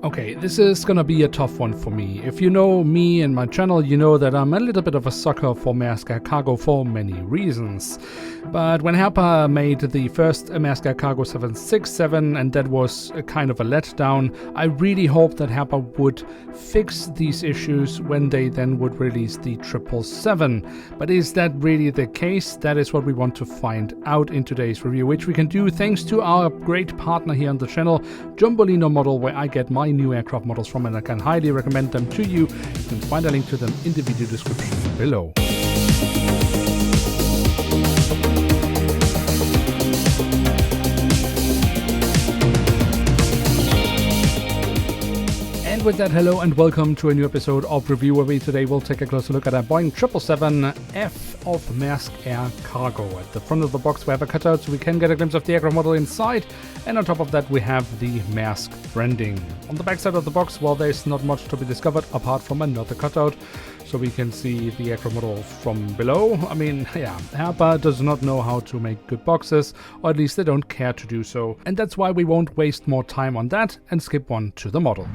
Okay, this is gonna be a tough one for me. If you know me and my channel, you know that I'm a little bit of a sucker for Maersk Air Cargo for many reasons. But when Herpa made the first Maersk Air Cargo 767, and that was a kind of a letdown, I really hoped that Herpa would fix these issues when they then would release the 777. But is that really the case? That is what we want to find out in today's review, which we can do thanks to our great partner here on the channel, Jumbolino Model, where I get my new aircraft models from, and I can highly recommend them to you. You can find a link to them in the video description below. With that, hello and welcome to a new episode of Review, where we today will take a closer look at a Boeing 777F of Maersk Air Cargo. At the front of the box we have a cutout so we can get a glimpse of the aircraft model inside, and on top of that we have the Maersk branding. On the back side of the box, well, there's not much to be discovered apart from another cutout, so we can see the aircraft model from below. I mean, yeah, Herpa does not know how to make good boxes, or at least they don't care to do so, and that's why we won't waste more time on that and skip one to the model.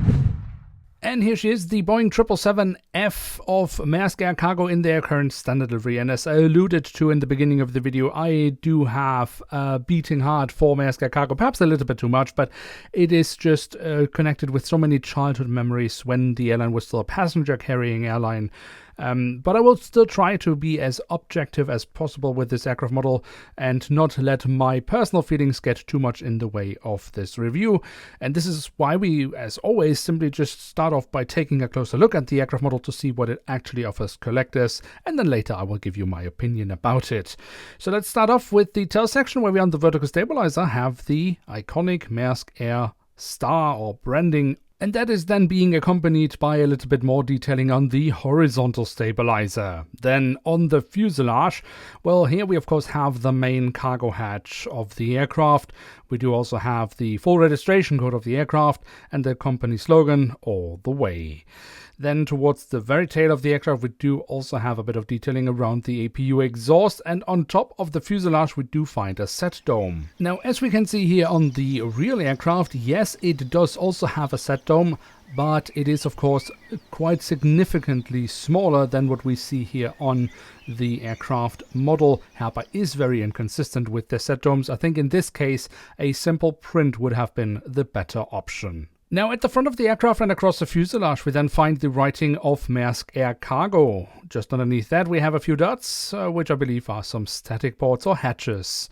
And here she is, the Boeing 777F of Maersk Air Cargo in their current standard livery. And as I alluded to in the beginning of the video, I do have a beating heart for Maersk Air Cargo, perhaps a little bit too much, but it is just connected with so many childhood memories when the airline was still a passenger-carrying airline. But I will still try to be as objective as possible with this aircraft model and not let my personal feelings get too much in the way of this review. And this is why we, as always, simply just start off by taking a closer look at the aircraft model to see what it actually offers collectors, and then later I will give you my opinion about it. So let's start off with the tail section, where we on the vertical stabilizer have the iconic Maersk Air star or branding, and that is then being accompanied by a little bit more detailing on the horizontal stabilizer. Then on the fuselage, well, here we of course have the main cargo hatch of the aircraft. We do also have the full registration code of the aircraft and the company slogan, "All the way." Then towards the very tail of the aircraft, we do also have a bit of detailing around the APU exhaust, and on top of the fuselage we do find a set dome. Now, as we can see here on the real aircraft, yes, it does also have a set dome, but it is of course quite significantly smaller than what we see here on the aircraft model. Herpa is very inconsistent with their set domes. I think in this case a simple print would have been the better option. Now, at the front of the aircraft and across the fuselage, we then find the writing of Maersk Air Cargo. Just underneath that, we have a few dots, which I believe are some static ports or hatches.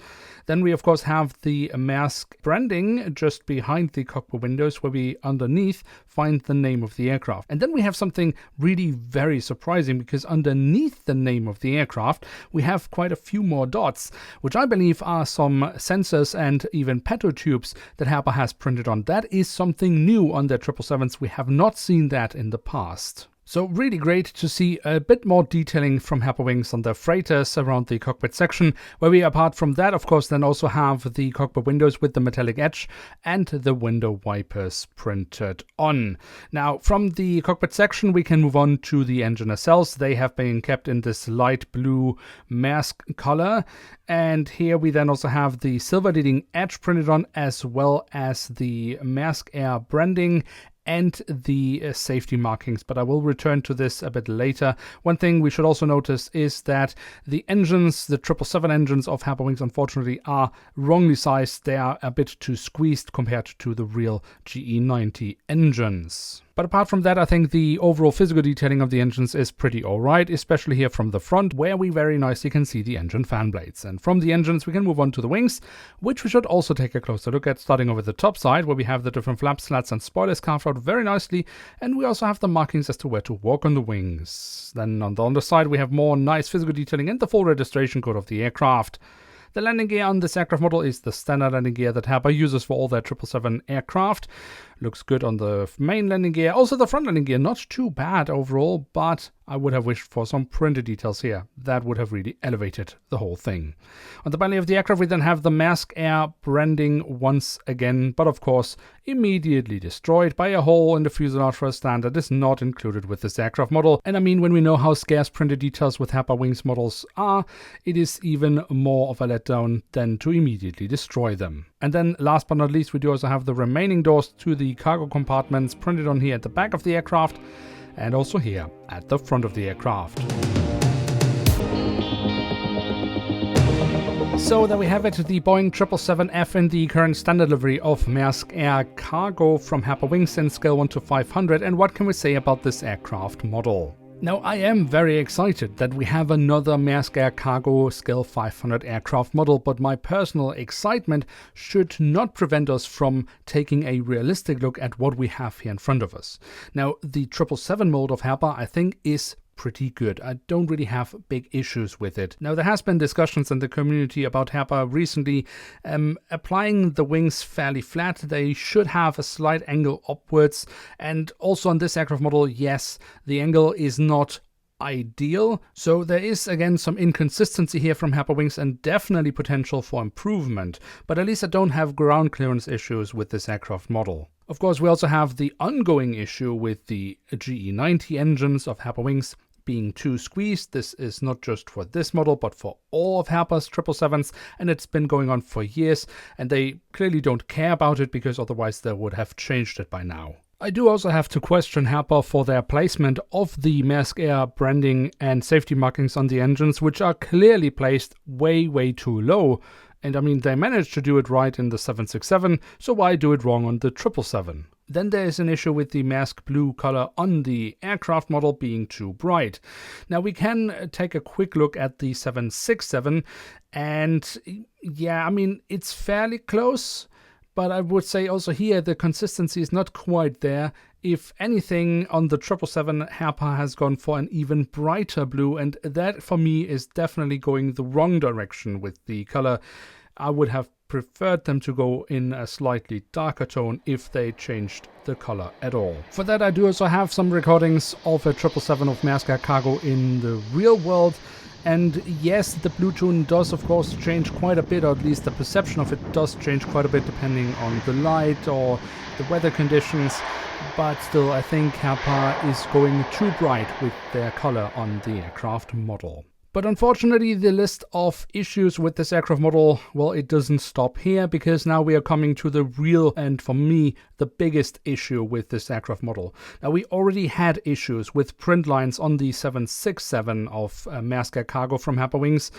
Then we, of course, have the Maersk branding just behind the cockpit windows, where we underneath find the name of the aircraft. And then we have something really very surprising, because underneath the name of the aircraft, we have quite a few more dots, which I believe are some sensors and even petrol tubes that Herpa has printed on. That is something new on their 777s. We have not seen that in the past. So really great to see a bit more detailing from Herpa Wings on their freighters around the cockpit section, where we, apart from that, of course, then also have the cockpit windows with the metallic edge and the window wipers printed on. Now, from the cockpit section, we can move on to the engine nacelles. They have been kept in this light blue Maersk color. And here we then also have the silver leading edge printed on, as well as the Maersk Air branding and the safety markings, but I will return to this a bit later. One thing we should also notice is that the engines, the 777 engines of Herpa Wings, unfortunately are wrongly sized. They are a bit too squeezed compared to the real GE90 engines. But apart from that, I think the overall physical detailing of the engines is pretty alright, especially here from the front, where we very nicely can see the engine fan blades. And from the engines we can move on to the wings, which we should also take a closer look at, starting over the top side, where we have the different flap slats and spoilers carved out very nicely, and we also have the markings as to where to walk on the wings. Then on the underside we have more nice physical detailing and the full registration code of the aircraft. The landing gear on this aircraft model is the standard landing gear that Herpa uses for all their 777 aircraft. Looks good on the main landing gear. Also the front landing gear, not too bad overall, but I would have wished for some printed details here. That would have really elevated the whole thing. On the belly of the aircraft, we then have the Maersk Air branding once again, but of course immediately destroyed by a hole in the fuselage for a stand that is not included with this aircraft model. And I mean, when we know how scarce printed details with Herpa Wings models are, it is even more of a letdown than to immediately destroy them. And then last but not least, we do also have the remaining doors to the cargo compartments printed on here at the back of the aircraft and also here at the front of the aircraft. So there we have it, the Boeing 777F in the current standard livery of Maersk Air Cargo from Herpa Wings in scale 1 to 500. And what can we say about this aircraft model? Now, I am very excited that we have another Maersk Air Cargo scale 500 aircraft model, but my personal excitement should not prevent us from taking a realistic look at what we have here in front of us. Now, the 777 mold of Herpa, I think, is pretty good. I don't really have big issues with it. Now, there has been discussions in the community about Herpa recently applying the wings fairly flat. They should have a slight angle upwards, and also on this aircraft model, yes, the angle is not ideal. So there is again some inconsistency here from Herpa Wings and definitely potential for improvement, but at least I don't have ground clearance issues with this aircraft model. Of course, we also have the ongoing issue with the GE90 engines of Herpa Wings being too squeezed. This is not just for this model, but for all of Herpa's 777s, and it's been going on for years, and they clearly don't care about it because otherwise they would have changed it by now. I do also have to question Herpa for their placement of the Maersk Air branding and safety markings on the engines, which are clearly placed way too low. And I mean, they managed to do it right in the 767, so why do it wrong on the 777? Then there is an issue with the Maersk blue color on the aircraft model being too bright. Now we can take a quick look at the 767, and yeah, I mean, it's fairly close, but I would say also here the consistency is not quite there. If anything, on the 777, Herpa has gone for an even brighter blue, and that for me is definitely going the wrong direction with the color. I would have preferred them to go in a slightly darker tone if they changed the color at all. For that, I do also have some recordings of a 777 of Maersk Air Cargo in the real world. And yes, the blue tone does of course change quite a bit, or at least the perception of it does change quite a bit depending on the light or the weather conditions. But still, I think Herpa is going too bright with their color on the aircraft model. But unfortunately, the list of issues with this aircraft model, well, it doesn't stop here, because now we are coming to the real, and for me, the biggest issue with this aircraft model. Now, we already had issues with print lines on the 767 of Maersk Air Cargo from Herpa Wings,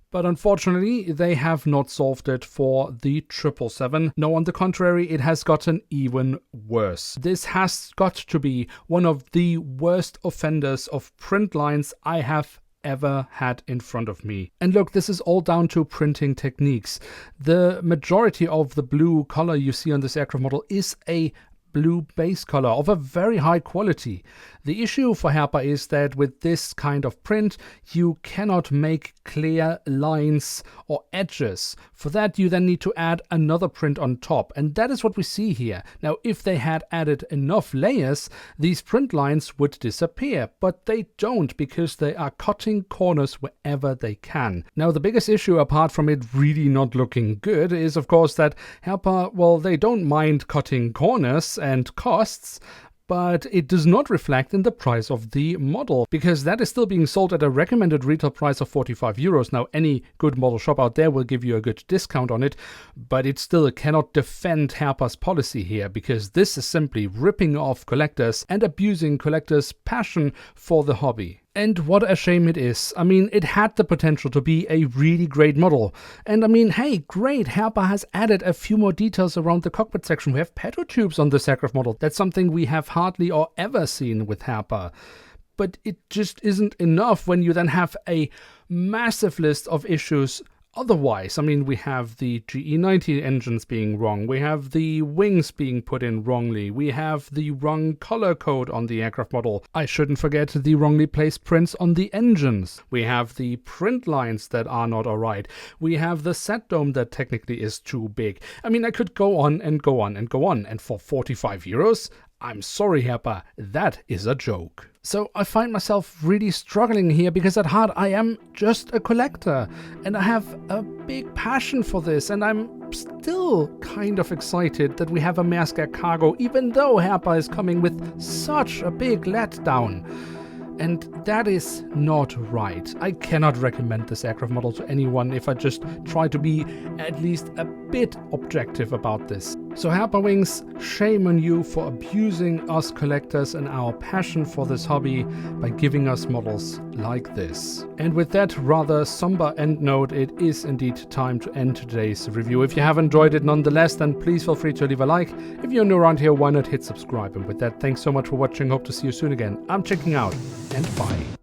but unfortunately, they have not solved it for the 777. No, on the contrary, it has gotten even worse. This has got to be one of the worst offenders of print lines I have ever had in front of me. And look, this is all down to printing techniques. The majority of the blue color you see on this aircraft model is a blue base color of a very high quality. The issue for Herpa is that with this kind of print, you cannot make clear lines or edges. For that, you then need to add another print on top, and that is what we see here. Now, if they had added enough layers, these print lines would disappear, but they don't, because they are cutting corners wherever they can. Now, the biggest issue, apart from it really not looking good, is of course that Herpa, well, they don't mind cutting corners and costs, but it does not reflect in the price of the model, because that is still being sold at a recommended retail price of 45 euros. Now, any good model shop out there will give you a good discount on it, but it still cannot defend Herpa's policy here, because this is simply ripping off collectors and abusing collectors' passion for the hobby. And what a shame it is. I mean, it had the potential to be a really great model. And I mean, hey, great, Herpa has added a few more details around the cockpit section. We have petrotubes on this aircraft model. That's something we have hardly or ever seen with Herpa. But it just isn't enough when you then have a massive list of issues otherwise. I mean, we have the GE90 engines being wrong, we have the wings being put in wrongly, we have the wrong color code on the aircraft model. I shouldn't forget the wrongly placed prints on the engines. We have the print lines that are not alright. We have the set dome that technically is too big. I mean, I could go on and go on and go on, and for 45 euros, I'm sorry, Herpa, that is a joke. So I find myself really struggling here, because at heart I am just a collector and I have a big passion for this, and I'm still kind of excited that we have a Maersk Air Cargo, even though Herpa is coming with such a big letdown. And that is not right. I cannot recommend this aircraft model to anyone if I just try to be at least a bit objective about this. So Herpa Wings, shame on you for abusing us collectors and our passion for this hobby by giving us models like this. And with that rather somber end note, it is indeed time to end today's review. If you have enjoyed it nonetheless, then please feel free to leave a like. If you're new around here, why not hit subscribe? And with that, thanks so much for watching. Hope to see you soon again. I'm checking out, and bye.